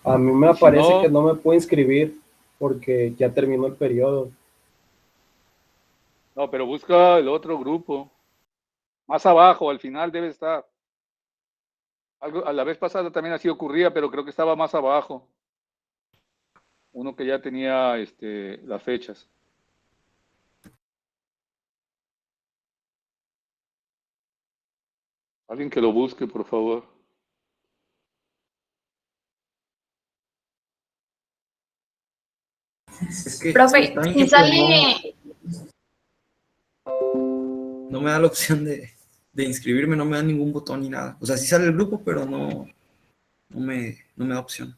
A mí me Y si aparece no, que no me puedo inscribir porque ya terminó el periodo. no, pero busca el otro grupo. Más abajo, al final debe estar. Algo, a la vez pasada también así ocurría, pero creo que estaba más abajo. Uno que ya tenía las fechas. Alguien que lo busque, por favor. Es que Profe, está bien si que pues sale, no me da la opción de inscribirme, no me da ningún botón ni nada. O sea, sí sale el grupo, pero no me da opción.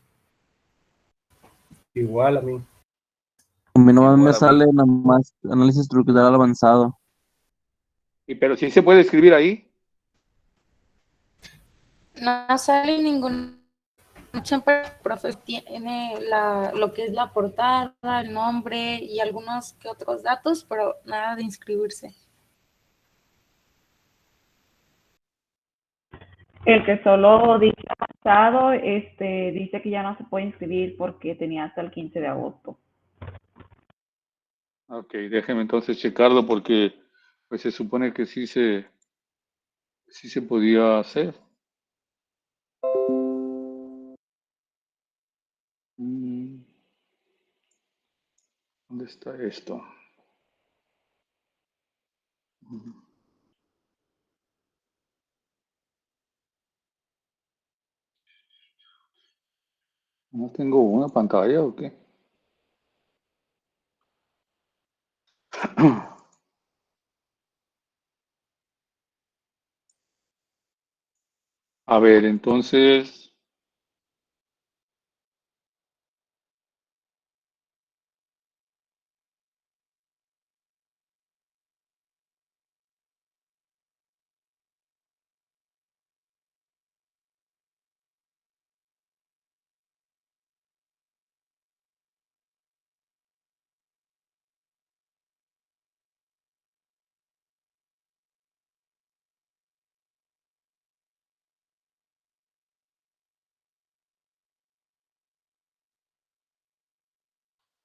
Igual a mí. A mí nomás me Igual a mí. sale nomás análisis estructural avanzado. Pero sí se puede escribir ahí. no sale ningún siempre el profe tiene lo que es la portada, el nombre y algunos que otros datos, pero nada de inscribirse. El que solo dice avanzado, dice que ya no se puede inscribir porque tenía hasta el 15 de agosto. Ok, déjeme entonces checarlo porque pues se supone que sí se podía hacer. Mm, ¿Dónde está esto? ¿No tengo una pantalla o qué? A ver, entonces,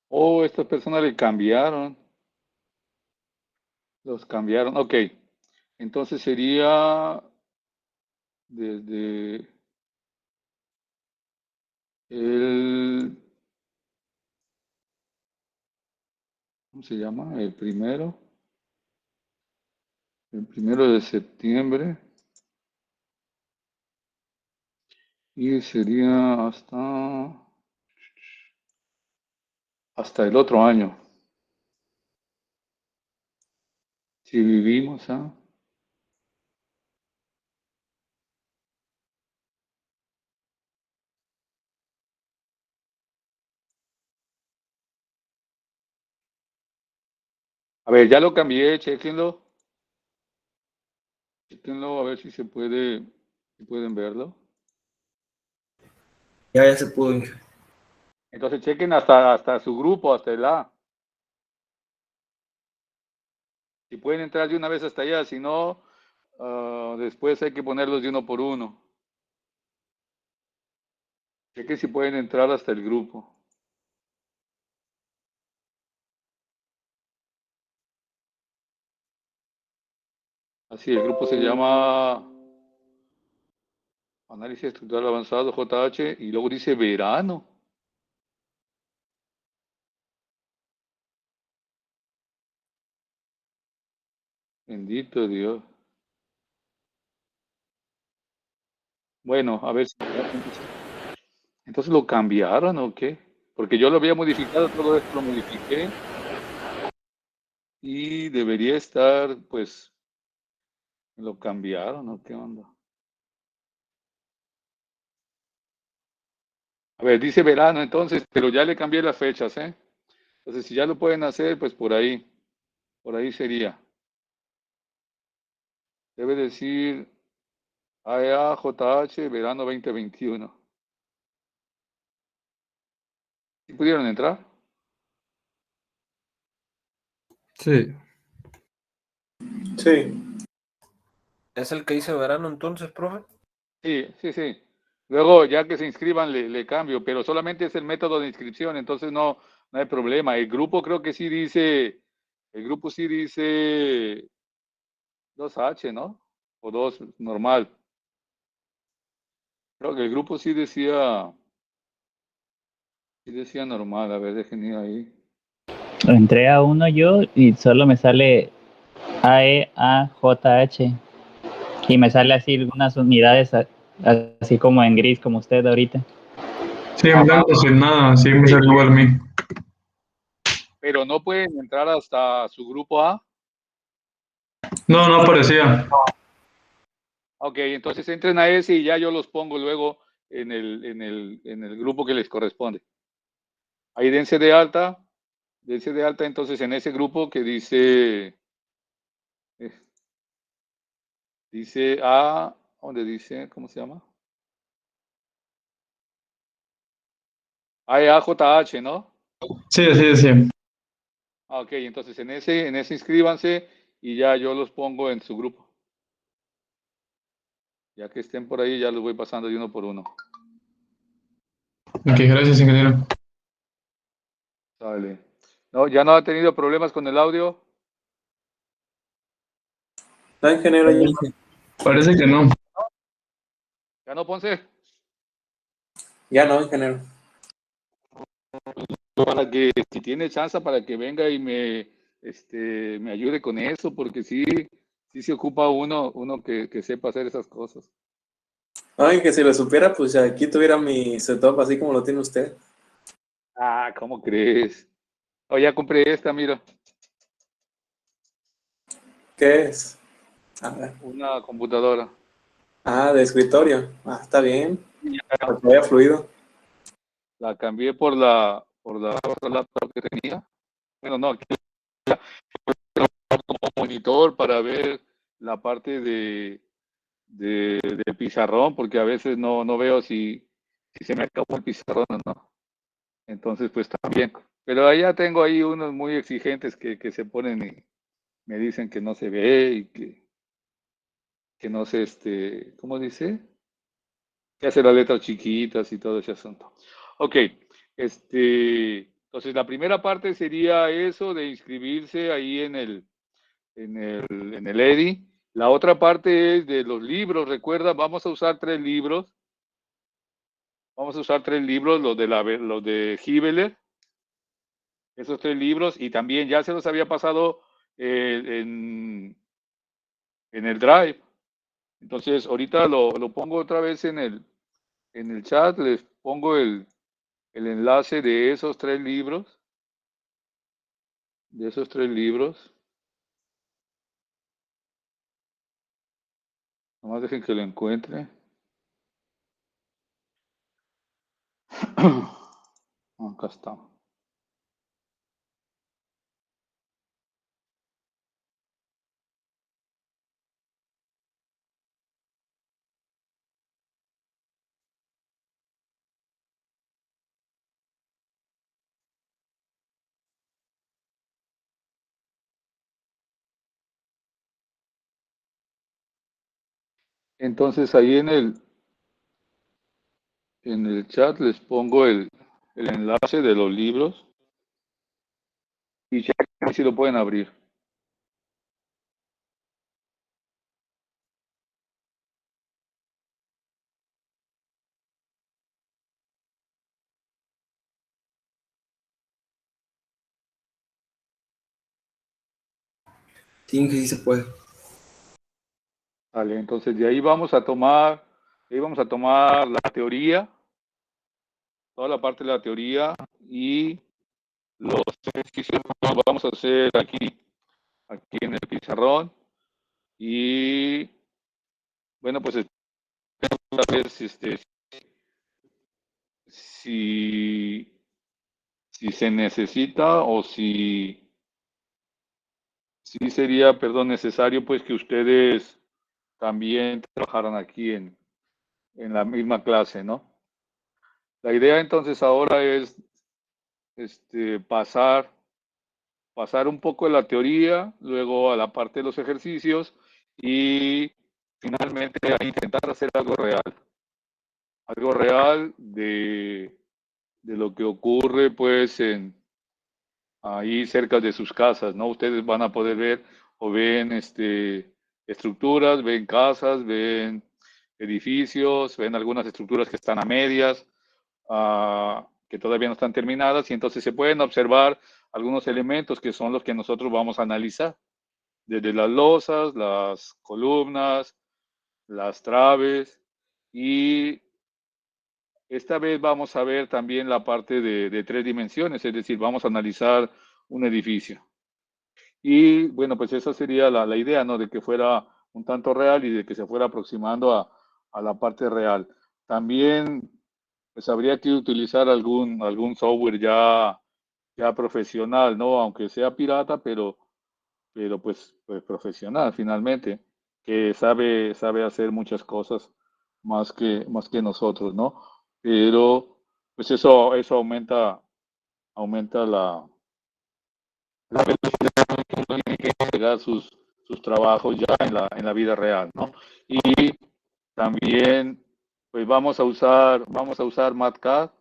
oh, estas personas le cambiaron, los cambiaron. Ok, entonces sería desde el, ¿cómo se llama? El primero de septiembre y sería hasta el otro año. Si vivimos, ¿ah? A ver, ya lo cambié, chéquenlo. Chéquenlo a ver si se puede, si pueden verlo. Ya se pudo. Entonces chequen hasta su grupo, hasta el A. Si pueden entrar de una vez hasta allá, si no, después hay que ponerlos de uno por uno. Chequen si pueden entrar hasta el grupo. Así, el grupo se llama Análisis Estructural Avanzado, JH, y luego dice verano. Bendito Dios. Bueno, a ver si entonces lo cambiaron o qué. Porque yo lo había modificado, todo esto lo modifiqué y debería estar, pues, lo cambiaron o qué onda. A ver, dice verano entonces, pero ya le cambié las fechas, ¿eh? Entonces, si ya lo pueden hacer, pues por ahí sería. Debe decir AEAJH verano 2021. ¿Sí pudieron entrar? Sí. Sí. ¿Es el que dice verano entonces, profe? Sí, sí, sí. Luego, ya que se inscriban, le cambio, pero solamente es el método de inscripción, entonces no hay problema. El grupo creo que sí dice, el grupo sí dice 2H, ¿no? O 2 normal. Creo que el grupo sí decía normal. A ver, dejen ir ahí. Entré a uno yo y solo me sale AEAJH y me sale así algunas unidades así como en gris como usted ahorita. Sí, en blanco, sin nada, sí me salió igual a mí. Pero no pueden entrar hasta su grupo A. No, no aparecía. Ok, entonces entren a ese y ya yo los pongo luego en el grupo que les corresponde. Ahí dense de alta entonces en ese grupo que dice A, ¿dónde dice? ¿Cómo se llama? AEAJH, ¿no? Sí, sí, sí. Ok, entonces en ese inscríbanse y ya yo los pongo en su grupo. Ya que estén por ahí, ya los voy pasando de uno por uno. Ok, gracias, ingeniero. Sale. No, ¿ya no ha tenido problemas con el audio? No, ingeniero, Parece que no. ¿Ya no, Ponce? ya no, ingeniero. Para que, si tiene chance, para que venga y me ayude con eso, porque sí se ocupa uno que sepa hacer esas cosas. Ay, que si lo supiera, pues aquí tuviera mi setup así como lo tiene usted. Ah, ¿cómo crees? Oh, ya compré esta, mira, ¿Qué es? A ver. una computadora. Ah, de escritorio. Ah, está bien. Ya Para que vaya fluido. la cambié por la otra laptop que tenía. Bueno, no, aquí como monitor para ver la parte de pizarrón, porque a veces no veo si se me acabó el pizarrón o no. Entonces, pues también. Pero allá tengo ahí unos muy exigentes que se ponen y me dicen que no se ve y que no se, ¿cómo dice? Que hace las letras chiquitas y todo ese asunto. Ok, entonces la primera parte sería eso de inscribirse ahí en el EDI. La otra parte es de los libros. Recuerda, vamos a usar 3 libros. Vamos a usar 3 libros, los de Hibeler, esos 3 libros, y también ya se los había pasado en el Drive. Entonces, ahorita lo pongo otra vez en el chat, les pongo el enlace de esos 3 libros. De esos 3 libros. Nomás dejen que lo encuentre. Acá está. Entonces ahí en el chat les pongo el enlace de los libros y chequen si lo pueden abrir. Sí, que sí se puede. Vale, entonces de ahí vamos a tomar la teoría, toda la parte de la teoría y los ejercicios los vamos a hacer aquí en el pizarrón y bueno, pues a ver si se necesita o si sería, perdón, necesario pues que ustedes también trabajaran aquí en la misma clase, ¿no? La idea entonces ahora es pasar un poco de la teoría, luego a la parte de los ejercicios y finalmente a intentar hacer algo real. algo real de lo que ocurre pues ahí cerca de sus casas, ¿no? Ustedes van a poder ver o ven estructuras, ven casas, ven edificios, ven algunas estructuras que están a medias, que todavía no están terminadas, y entonces se pueden observar algunos elementos que son los que nosotros vamos a analizar, desde las losas, las columnas, las traves, y esta vez vamos a ver también la parte de 3 dimensiones, es decir, vamos a analizar un edificio. Y bueno, pues esa sería la idea, ¿no? De que fuera un tanto real y de que se fuera aproximando a la parte real. También, pues habría que utilizar algún software ya profesional, ¿no? Aunque sea pirata, pero pues profesional finalmente, que sabe hacer muchas cosas más que nosotros, ¿no? Pero pues eso aumenta la velocidad con que uno tiene que entregar sus trabajos ya en la vida real, ¿no? Y también pues vamos a usar MATCAD.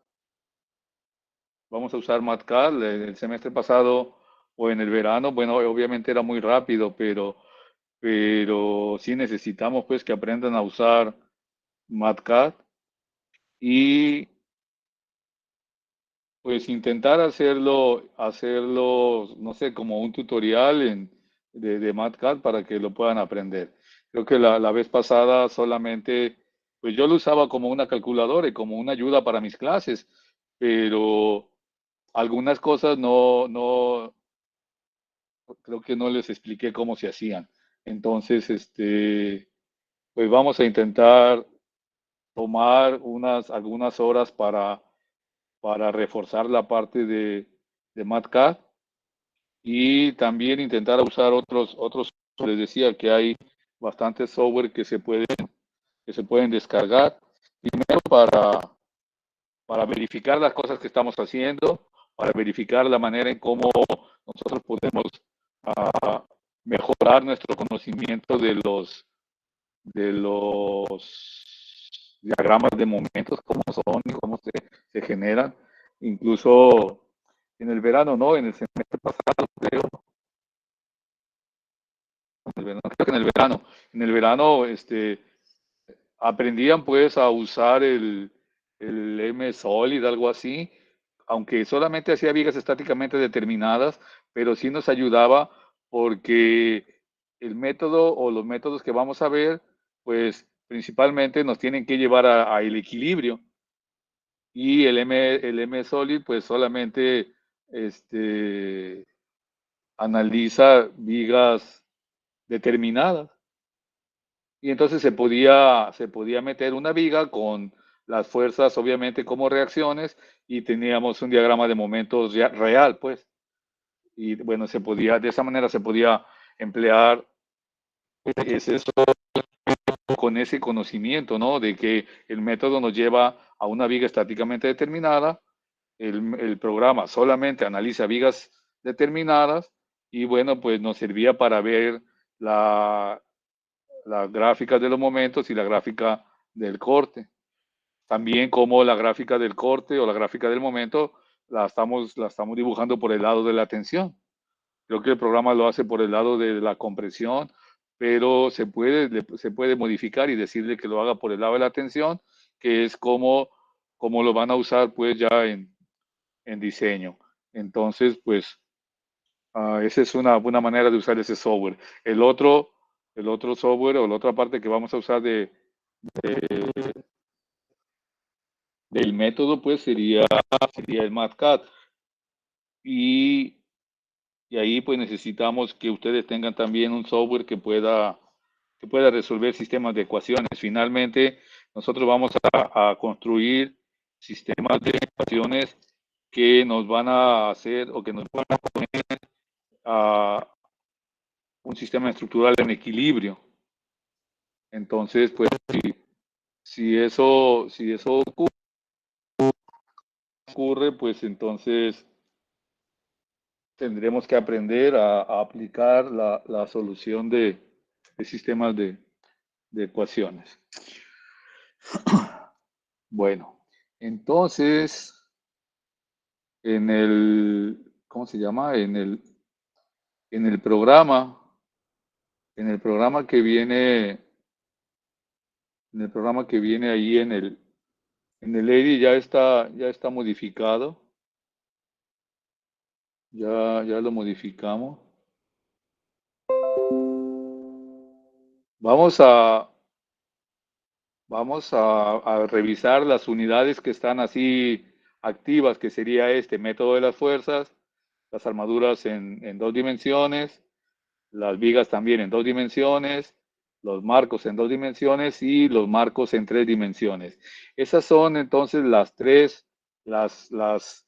Vamos a usar MATCAD. El semestre pasado o en el verano, bueno, obviamente era muy rápido, pero sí necesitamos pues que aprendan a usar MATCAD y pues intentar hacerlo, no sé, como un tutorial de MATCAD para que lo puedan aprender. Creo que la vez pasada solamente, pues yo lo usaba como una calculadora y como una ayuda para mis clases, pero algunas cosas creo que no les expliqué cómo se hacían. Entonces, pues vamos a intentar tomar algunas horas para reforzar la parte de MATCAD y también intentar usar otros. Les decía que hay bastantes software que se pueden descargar. Primero para verificar las cosas que estamos haciendo, para verificar la manera en cómo nosotros podemos mejorar nuestro conocimiento de los diagramas de momentos, cómo son y cómo se generan. Incluso en el verano, ¿no? En el semestre pasado, creo. Creo que en el verano, aprendían pues a usar el M-Solid, algo así, aunque solamente hacía vigas estáticamente determinadas, pero sí nos ayudaba porque el método o los métodos que vamos a ver, pues principalmente nos tienen que llevar a el equilibrio. Y el M-Solid pues solamente analiza vigas determinadas. Y entonces se podía meter una viga con las fuerzas, obviamente, como reacciones, y teníamos un diagrama de momentos real, pues. Y bueno, de esa manera se podía emplear eso con ese conocimiento, ¿no? De que el método nos lleva a una viga estáticamente determinada, el programa solamente analiza vigas determinadas, y bueno, pues nos servía para ver las gráficas de los momentos y la gráfica del corte. También como la gráfica del corte o la gráfica del momento la estamos dibujando por el lado de la tensión. Creo que el programa lo hace por el lado de la compresión, pero se puede modificar y decirle que lo haga por el lado de la tensión, que es como lo van a usar pues ya en diseño. Entonces, pues, esa es una buena manera de usar ese software. El otro software o la otra parte que vamos a usar del método, pues sería el MATCAD. Y ahí pues necesitamos que ustedes tengan también un software que pueda resolver sistemas de ecuaciones. Finalmente, nosotros vamos a construir sistemas de ecuaciones que nos van a hacer o que nos van a poner a un sistema estructural en equilibrio. Entonces, pues, si eso ocurre, pues entonces tendremos que aprender a aplicar la solución de sistemas de ecuaciones. Bueno, entonces, en el, ¿cómo se llama? En el programa que viene, en el programa que viene ahí en el EDI ya está modificado. Ya lo modificamos. Vamos a revisar las unidades que están así activas, que sería este método de las fuerzas, las armaduras en 2 dimensiones, las vigas también en 2 dimensiones, los marcos en 2 dimensiones y los marcos en 3 dimensiones. Esas son entonces las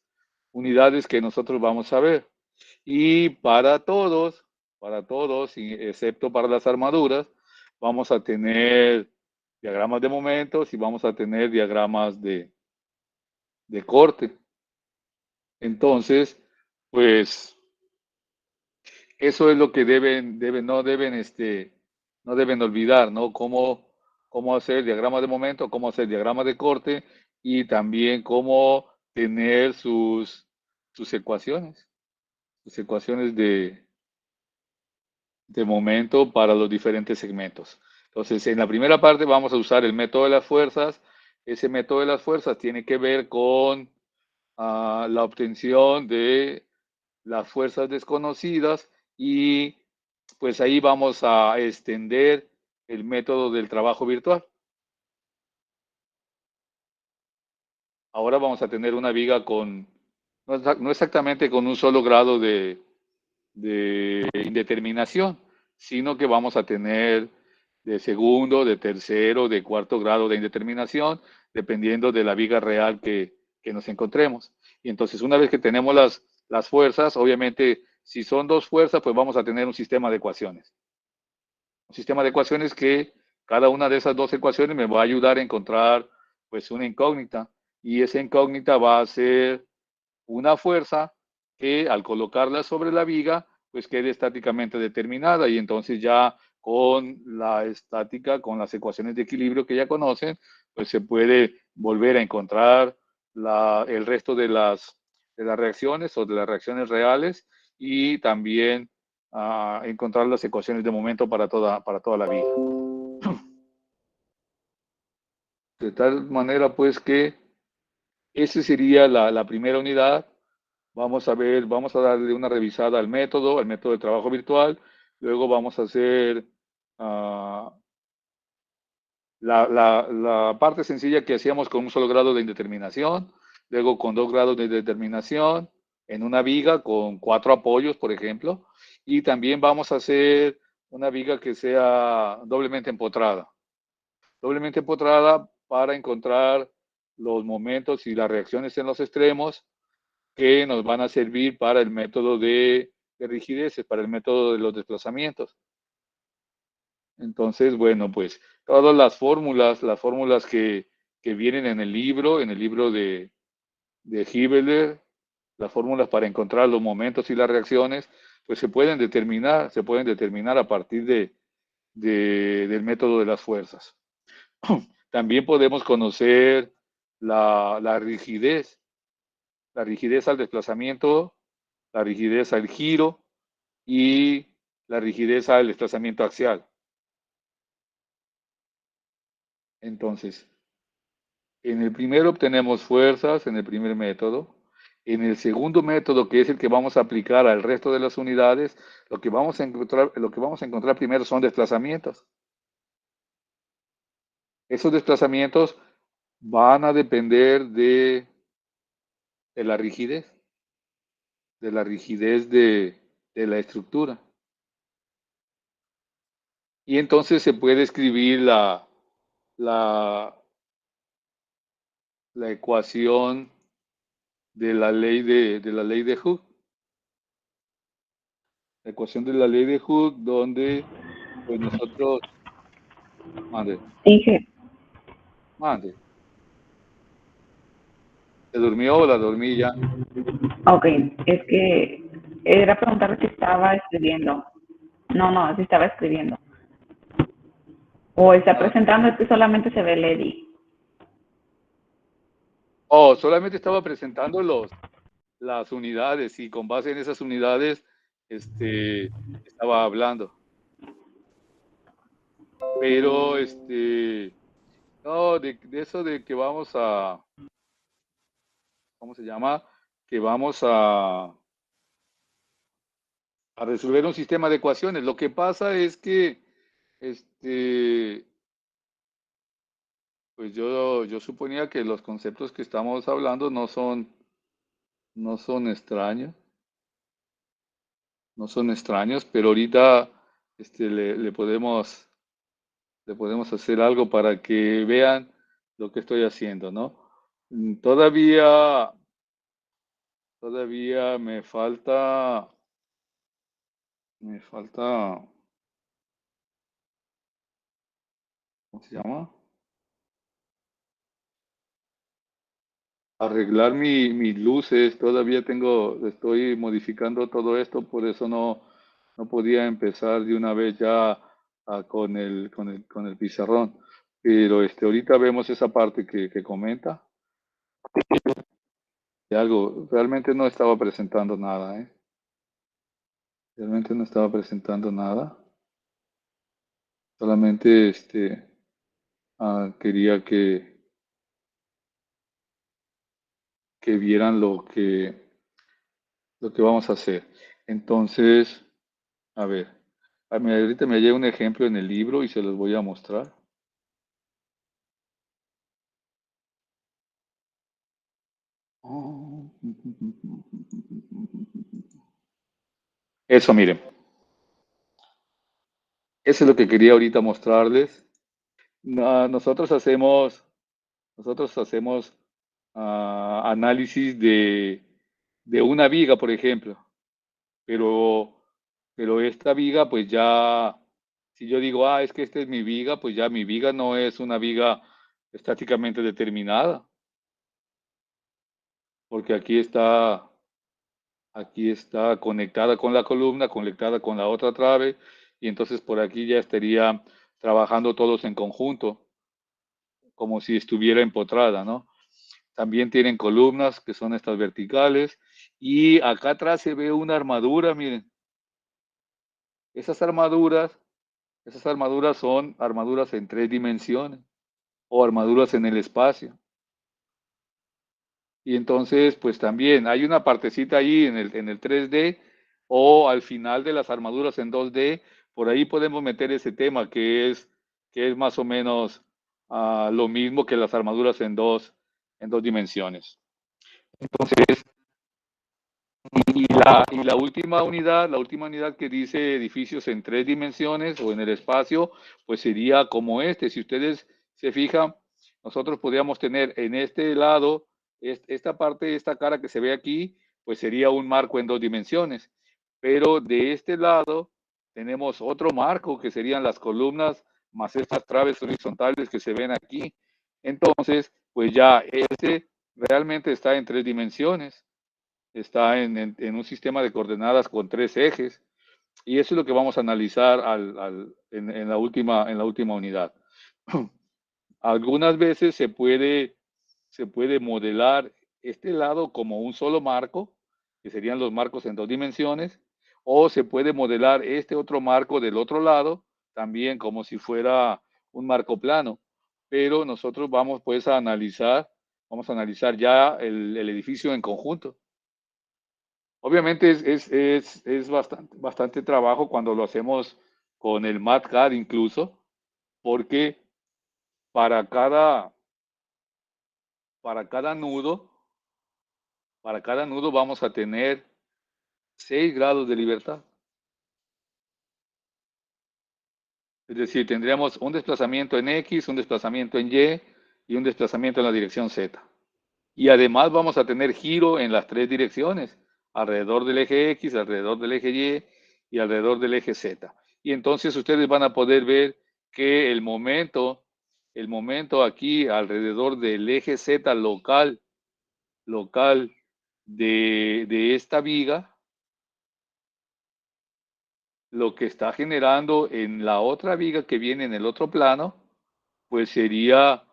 unidades que nosotros vamos a ver. Y para todos, excepto para las armaduras, vamos a tener diagramas de momentos y vamos a tener diagramas de corte. Entonces, pues, eso es lo que no deben olvidar, ¿no? Cómo hacer diagramas de momento, cómo hacer diagramas de corte y también cómo tener sus ecuaciones de momento para los diferentes segmentos. Entonces, en la primera parte vamos a usar el método de las fuerzas. Ese método de las fuerzas tiene que ver con la obtención de las fuerzas desconocidas y pues ahí vamos a extender el método del trabajo virtual. Ahora vamos a tener una viga no exactamente con un solo grado de indeterminación, sino que vamos a tener de segundo, de tercero, de cuarto grado de indeterminación, dependiendo de la viga real que nos encontremos. Y entonces, una vez que tenemos las fuerzas, obviamente, si son 2 fuerzas, pues vamos a tener un sistema de ecuaciones. Un sistema de ecuaciones que cada una de esas 2 ecuaciones me va a ayudar a encontrar, pues, una incógnita. Y esa incógnita va a ser una fuerza que al colocarla sobre la viga, pues quede estáticamente determinada y entonces ya con la estática, con las ecuaciones de equilibrio que ya conocen, pues se puede volver a encontrar el resto de las reacciones o de las reacciones reales y también encontrar las ecuaciones de momento para toda la viga. De tal manera pues que esa sería la primera unidad. Vamos a darle una revisada al método de trabajo virtual. Luego vamos a hacer la parte sencilla que hacíamos con un solo grado de indeterminación. Luego con 2 grados de determinación en una viga con 4 apoyos, por ejemplo. Y también vamos a hacer una viga que sea doblemente empotrada. Doblemente empotrada para encontrar los momentos y las reacciones en los extremos que nos van a servir para el método de rigideces, para el método de los desplazamientos. Entonces, bueno, pues todas las fórmulas que vienen en el libro de Hibeler, las fórmulas para encontrar los momentos y las reacciones, pues se pueden determinar a partir del método de las fuerzas. También podemos conocer la rigidez al desplazamiento, la rigidez al giro y la rigidez al desplazamiento axial. Entonces, en el primero obtenemos fuerzas, en el primer método. En el segundo método, que es el que vamos a aplicar al resto de las unidades, lo que vamos a encontrar primero son desplazamientos. Esos desplazamientos van a depender de la rigidez, de la estructura. Y entonces se puede escribir la ecuación de la ley de Hooke. La ecuación de la ley de Hooke, donde pues nosotros... Mande. ¿Se durmió o la dormí ya? Ok, es que era preguntarle si estaba escribiendo. No, si estaba escribiendo. O está presentando, es que solamente se ve el edit. Oh, solamente estaba presentando las unidades y con base en esas unidades estaba hablando. Pero no, de eso de que vamos a, ¿cómo se llama? Que vamos a resolver un sistema de ecuaciones. Lo que pasa es que pues yo suponía que los conceptos que estamos hablando no son extraños, pero ahorita le podemos hacer algo para que vean lo que estoy haciendo, ¿no? Todavía me falta, ¿cómo se llama? Arreglar mis luces. Todavía estoy modificando todo esto, por eso no podía empezar de una vez ya con el pizarrón. Pero ahorita vemos esa parte que comenta. De algo, realmente no estaba presentando nada, ¿eh? Realmente no estaba presentando nada. Solamente quería que vieran lo que vamos a hacer. Entonces, a ver, ahorita me llega un ejemplo en el libro y se los voy a mostrar. Eso, miren. Eso es lo que quería ahorita mostrarles. Nosotros hacemos análisis de una viga, por ejemplo. Pero esta viga, pues ya, si yo digo, es que esta es mi viga, pues ya mi viga no es una viga estáticamente determinada, porque aquí está conectada con la columna, conectada con la otra trave, y entonces por aquí ya estaría trabajando todos en conjunto, como si estuviera empotrada, ¿no? También tienen columnas que son estas verticales, y acá atrás se ve una armadura, miren. Esas armaduras son armaduras en 3 dimensiones o armaduras en el espacio. Y entonces, pues también hay una partecita ahí en el 3D o al final de las armaduras en 2D. Por ahí podemos meter ese tema que es más o menos lo mismo que las armaduras en dos dimensiones. Entonces, y la última unidad que dice edificios en 3 dimensiones o en el espacio, pues sería como este. Si ustedes se fijan, nosotros podríamos tener en este lado, esta parte, esta cara que se ve aquí, pues sería un marco en 2 dimensiones. Pero de este lado tenemos otro marco que serían las columnas más estas traves horizontales que se ven aquí. Entonces, pues ya este realmente está en 3 dimensiones. Está en un sistema de coordenadas con 3 ejes, y eso es lo que vamos a analizar en la última unidad. Algunas veces se puede modelar este lado como un solo marco, que serían los marcos en 2 dimensiones, o se puede modelar este otro marco del otro lado, también como si fuera un marco plano. Pero nosotros vamos pues a analizar ya el edificio en conjunto. Obviamente es bastante trabajo cuando lo hacemos con el MATCAD incluso, porque para cada nudo, vamos a tener 6 grados de libertad. Es decir, tendríamos un desplazamiento en X, un desplazamiento en Y y un desplazamiento en la dirección Z. Y además vamos a tener giro en las 3 direcciones, alrededor del eje X, alrededor del eje Y y alrededor del eje Z. Y entonces ustedes van a poder ver que el momento aquí alrededor del eje Z local de esta viga, lo que está generando en la otra viga que viene en el otro plano, pues sería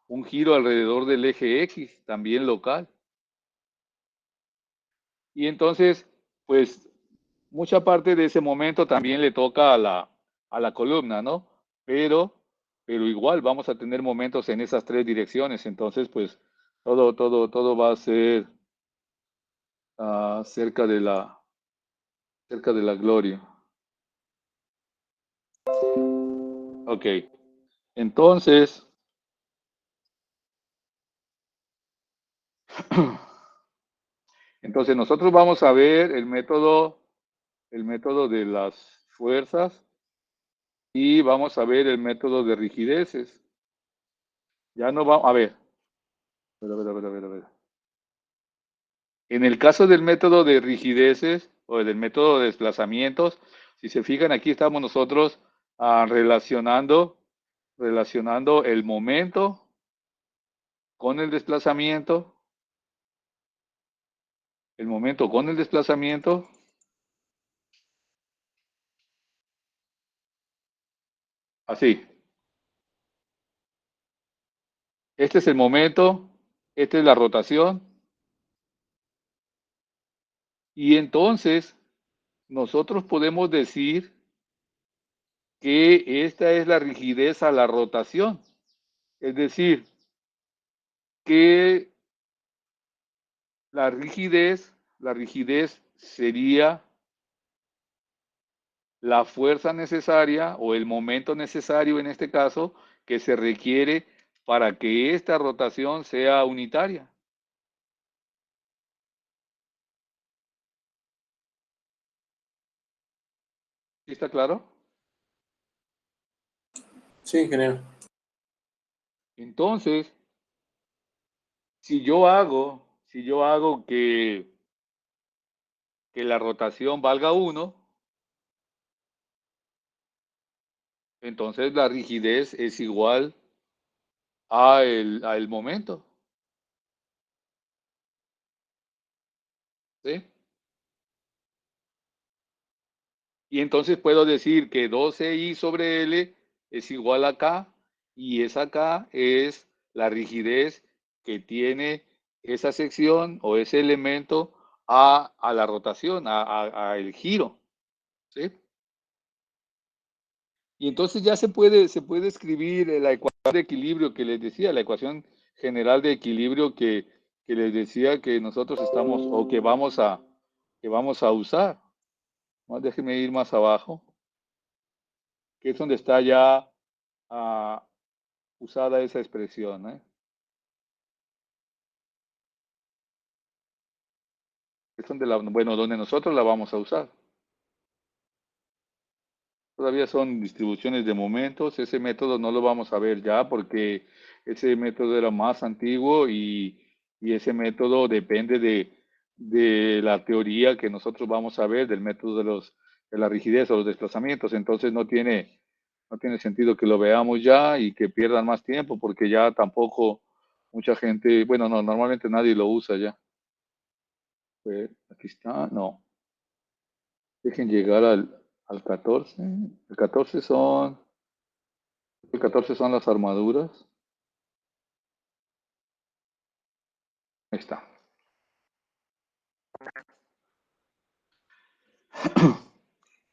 un giro alrededor del eje X, también local. Y entonces, pues, mucha parte de ese momento también le toca a la columna, ¿no? Pero igual vamos a tener momentos en esas tres direcciones. Entonces, pues, todo va a ser cerca de la gloria. Ok. Entonces nosotros vamos a ver el método de las fuerzas y vamos a ver el método de rigideces. Ya no vamos a ver. A ver. En el caso del método de rigideces o del método de desplazamientos, si se fijan, aquí estamos nosotros relacionando el momento con el desplazamiento, así. Este es el momento, esta es la rotación, y entonces nosotros podemos decir que esta es la rigidez a la rotación. Es decir, que la rigidez sería la fuerza necesaria o el momento necesario en este caso que se requiere para que esta rotación sea unitaria. ¿Sí está claro? Sí, ingeniero. Entonces, si yo hago que la rotación valga 1, entonces la rigidez es igual a el momento. ¿Sí? Y entonces puedo decir que 12i sobre L es igual a K, y esa K es la rigidez que tiene esa sección o ese elemento a la rotación, a el giro. ¿Sí? Y entonces ya se puede escribir la ecuación de equilibrio que les decía, la ecuación general de equilibrio que les decía que nosotros estamos o que vamos a usar. Déjenme ir más abajo, que es donde está ya usada esa expresión, ¿eh? Es donde donde nosotros la vamos a usar. Todavía son distribuciones de momentos. Ese método no lo vamos a ver ya porque ese método era más antiguo y ese método depende de la teoría que nosotros vamos a ver, del método de la rigidez o los desplazamientos. Entonces no tiene sentido que lo veamos ya y que pierdan más tiempo porque ya tampoco mucha gente, bueno, no, normalmente nadie lo usa ya. Aquí está, no. Dejen llegar al 14. El 14 son las armaduras. Ahí está.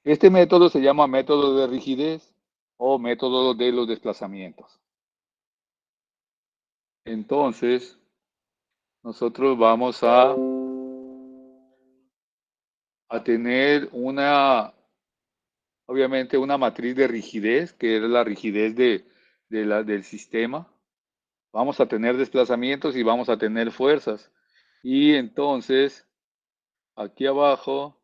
Este método se llama método de rigidez o método de los desplazamientos. Entonces, nosotros vamos a tener obviamente una matriz de rigidez, que es la rigidez del sistema. Vamos a tener desplazamientos y vamos a tener fuerzas. Y entonces, aquí abajo,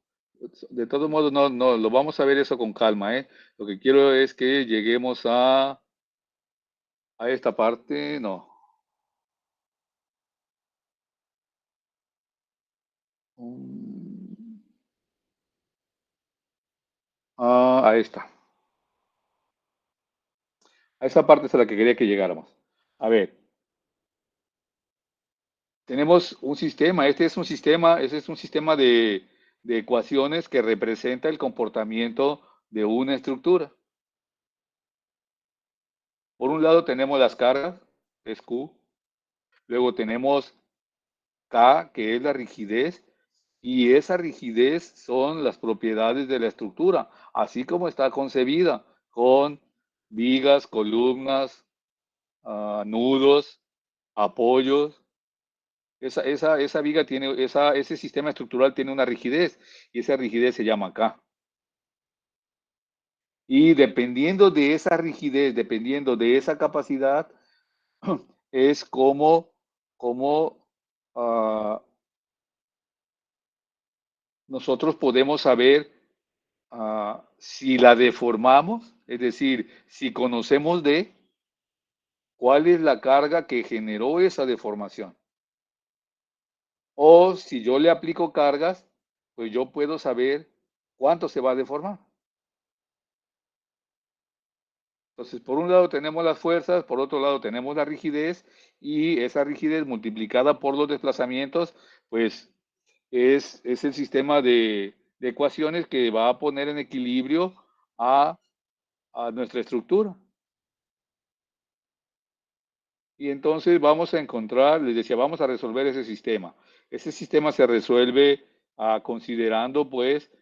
de todos modos, no, lo vamos a ver eso con calma, ¿eh? Lo que quiero es que lleguemos a esta parte, no. A esta. A esa parte es a la que quería que llegáramos. A ver. Tenemos un sistema, ese es un sistema de ecuaciones que representa el comportamiento de una estructura. Por un lado tenemos las cargas, es Q. Luego tenemos K, que es la rigidez, y esa rigidez son las propiedades de la estructura, así como está concebida, con vigas, columnas, nudos, apoyos. Esa viga tiene, ese sistema estructural tiene una rigidez, y esa rigidez se llama K. Y dependiendo de esa rigidez, dependiendo de esa capacidad, es como nosotros podemos saber si la deformamos, es decir, si conocemos de cuál es la carga que generó esa deformación. O si yo le aplico cargas, pues yo puedo saber cuánto se va a deformar. Entonces, por un lado tenemos las fuerzas, por otro lado tenemos la rigidez, y esa rigidez multiplicada por los desplazamientos, pues es el sistema de ecuaciones que va a poner en equilibrio a nuestra estructura. Y entonces vamos a encontrar, les decía, vamos a resolver ese sistema. Ese sistema se resuelve considerando pues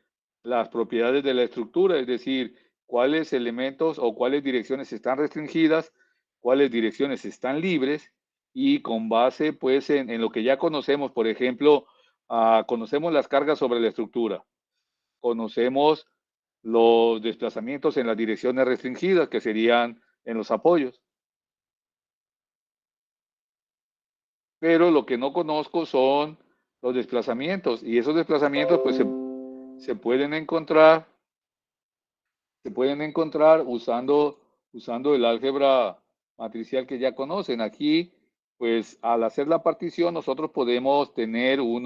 las propiedades de la estructura, es decir, cuáles elementos o cuáles direcciones están restringidas, cuáles direcciones están libres, y con base pues en lo que ya conocemos, por ejemplo, conocemos las cargas sobre la estructura, conocemos los desplazamientos en las direcciones restringidas, que serían en los apoyos. Pero lo que no conozco son los desplazamientos, y esos desplazamientos pues se pueden encontrar usando el álgebra matricial que ya conocen. Aquí pues al hacer la partición nosotros podemos tener un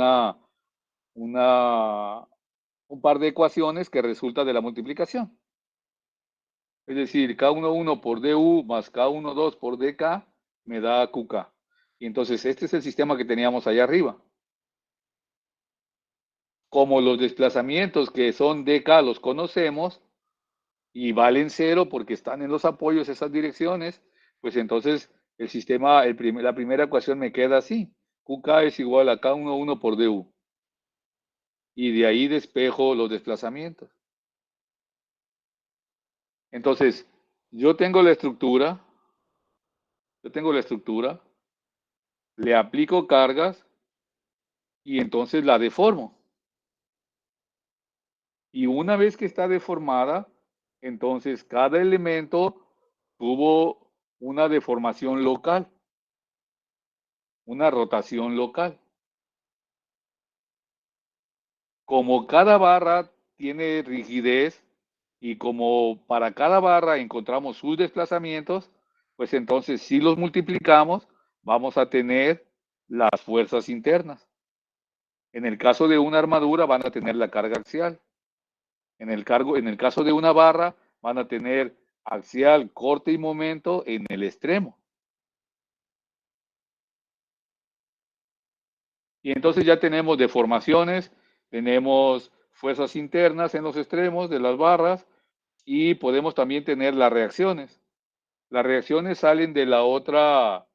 par de ecuaciones que resulta de la multiplicación. Es decir, K11 por DU más K12 por DK me da QK. Y entonces este es el sistema que teníamos allá arriba. Como los desplazamientos que son DK los conocemos y valen 0 porque están en los apoyos esas direcciones, pues entonces el sistema, la primera ecuación me queda así. QK es igual a K11 por DU. Y de ahí despejo los desplazamientos. Entonces, yo tengo la estructura, le aplico cargas y entonces la deformo. Y una vez que está deformada, entonces cada elemento tuvo una deformación local, una rotación local. Como cada barra tiene rigidez y como para cada barra encontramos sus desplazamientos, pues entonces si los multiplicamos, vamos a tener las fuerzas internas. En el caso de una armadura van a tener la carga axial. En el caso de una barra van a tener axial, corte y momento en el extremo. Y entonces ya tenemos deformaciones, tenemos fuerzas internas en los extremos de las barras, y podemos también tener las reacciones. Las reacciones salen de la otra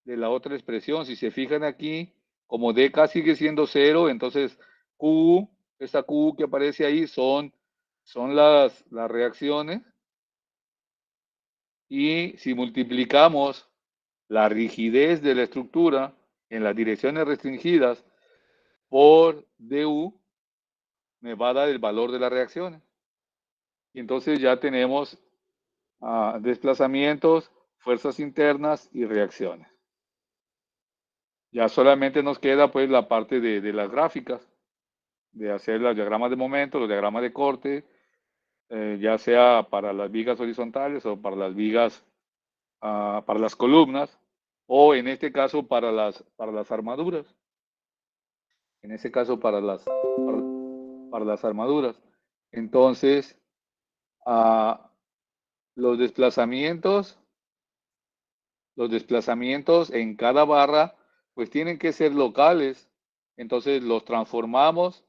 expresión. Si se fijan aquí, como DK sigue siendo 0, entonces Q, esta Q que aparece ahí son las reacciones. Y si multiplicamos la rigidez de la estructura en las direcciones restringidas por DU, me va a dar el valor de las reacciones. Y entonces ya tenemos desplazamientos, fuerzas internas y reacciones. Ya solamente nos queda pues la parte de las gráficas, de hacer los diagramas de momento, los diagramas de corte, ya sea para las vigas horizontales o para las vigas, para las columnas, o en este caso para las armaduras. En este caso para las armaduras. Entonces, los desplazamientos en cada barra pues tienen que ser locales. Entonces los transformamos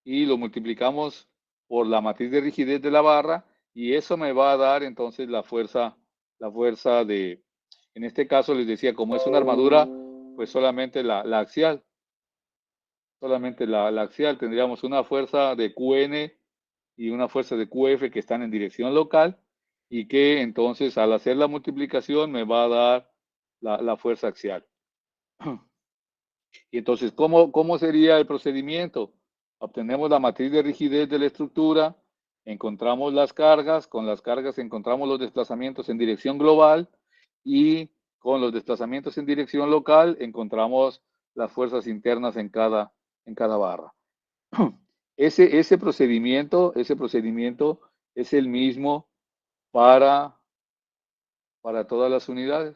y lo multiplicamos por la matriz de rigidez de la barra, y eso me va a dar entonces la fuerza de... En este caso les decía, como es una armadura, pues solamente la axial. Solamente la axial. Tendríamos una fuerza de QN y una fuerza de QF que están en dirección local y que entonces al hacer la multiplicación me va a dar la fuerza axial. Y entonces, ¿cómo sería el procedimiento? Obtenemos la matriz de rigidez de la estructura, encontramos las cargas, con las cargas encontramos los desplazamientos en dirección global y con los desplazamientos en dirección local encontramos las fuerzas internas en cada barra. Ese procedimiento es el mismo para todas las unidades,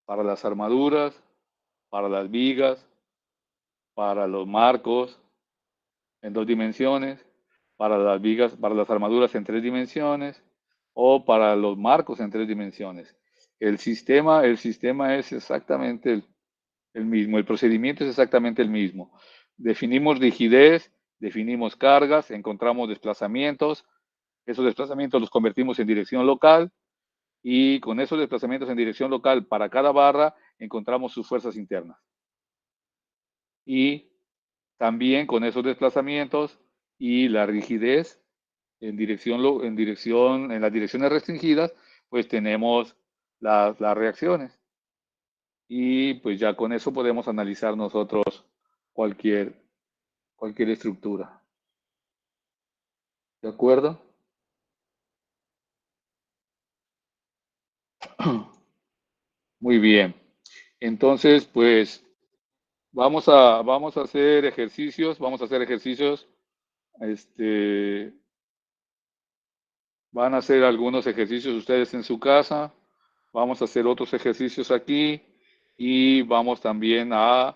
para las armaduras, para las vigas, para los marcos en 2 dimensiones, para las vigas, para las armaduras en 3 dimensiones o para los marcos en 3 dimensiones. El sistema es exactamente el mismo, el procedimiento es exactamente el mismo. Definimos rigidez, definimos cargas, encontramos desplazamientos, esos desplazamientos los convertimos en dirección local y con esos desplazamientos en dirección local para cada barra encontramos sus fuerzas internas. Y también con esos desplazamientos y la rigidez en las direcciones restringidas, pues tenemos las reacciones. Y pues ya con eso podemos analizar nosotros cualquier estructura. ¿De acuerdo? Muy bien. Entonces, pues vamos a hacer ejercicios. Van a hacer algunos ejercicios ustedes en su casa. Vamos a hacer otros ejercicios aquí. Y vamos también a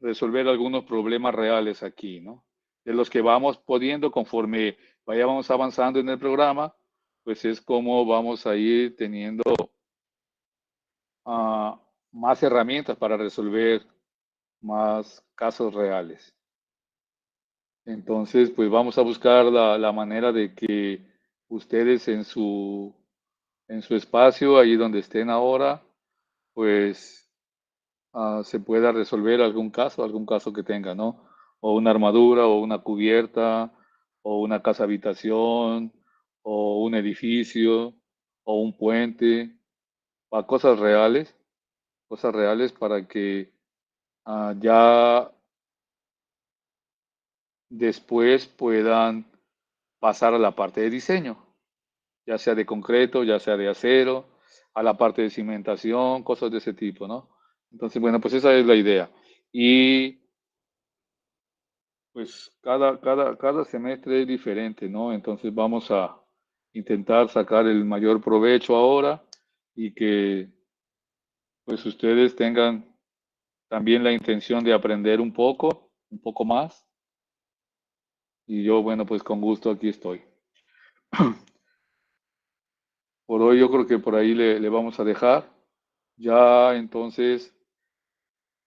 resolver algunos problemas reales aquí, ¿no? De los que vamos pudiendo conforme vayamos avanzando en el programa, pues es como vamos a ir teniendo más herramientas para resolver más casos reales. Entonces, pues vamos a buscar la manera de que ustedes en su espacio, ahí donde estén ahora, pues se pueda resolver algún caso que tenga, ¿no? O una armadura, o una cubierta, o una casa habitación, o un edificio, o un puente, a cosas reales para que ya después puedan pasar a la parte de diseño, ya sea de concreto, ya sea de acero, a la parte de cimentación, cosas de ese tipo, ¿no? Entonces, bueno, pues esa es la idea. Y pues cada semestre es diferente, ¿no? Entonces vamos a intentar sacar el mayor provecho ahora y que pues ustedes tengan también la intención de aprender un poco más. Y yo, bueno, pues con gusto aquí estoy. Por hoy yo creo que por ahí le vamos a dejar. Ya entonces,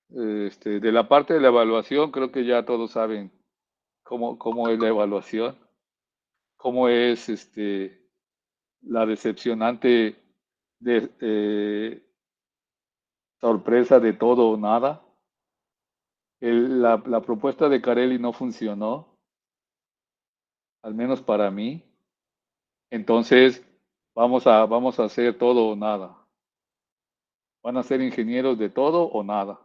de la parte de la evaluación, creo que ya todos saben cómo es la evaluación, cómo es la decepcionante sorpresa de todo o nada. La propuesta de Carelli no funcionó, al menos para mí. Entonces, vamos a hacer todo o nada. Van a ser ingenieros de todo o nada.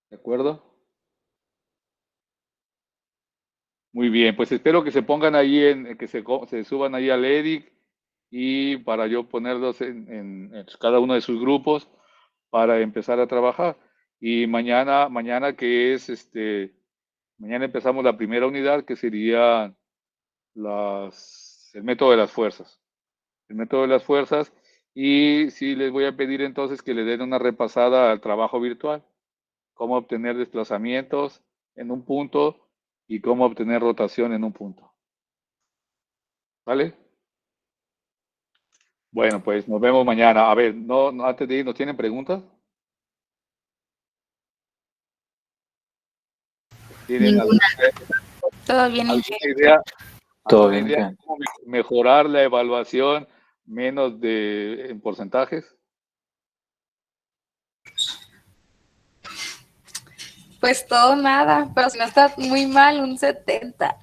¿De acuerdo? Muy bien, pues espero que se pongan ahí que se suban ahí al EDIC y para yo ponerlos en cada uno de sus grupos para empezar a trabajar. Y mañana que es mañana empezamos la primera unidad que sería el método de las fuerzas. El método de las fuerzas. Y sí les voy a pedir entonces que le den una repasada al trabajo virtual. Cómo obtener desplazamientos en un punto y cómo obtener rotación en un punto. ¿Vale? Bueno, pues nos vemos mañana. A ver, no antes de ir, ¿nos tienen preguntas? ¿Tienen Ninguna. Todo bien, alguna idea? Todo ¿Alguna bien, idea bien. de cómo mejorar la evaluación menos en porcentajes. Pues todo nada, pero si no está muy mal, un 70.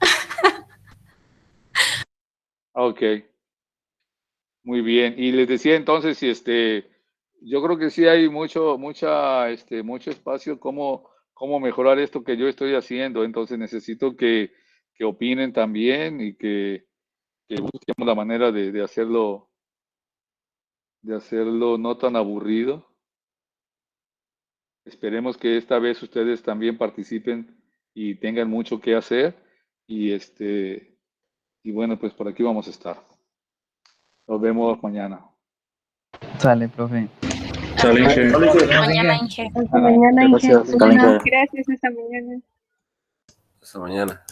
Ok. Muy bien. Y les decía entonces, yo creo que sí hay mucho espacio cómo mejorar esto que yo estoy haciendo. Entonces necesito que opinen también y que busquemos la manera de hacerlo no tan aburrido. Esperemos que esta vez ustedes también participen y tengan mucho que hacer. Y bueno, pues por aquí vamos a estar. Nos vemos mañana. Sale, profe. Sale, Inge. Mañana, Inge. Hasta mañana, Inge. Gracias. Gracias, hasta mañana. Hasta mañana.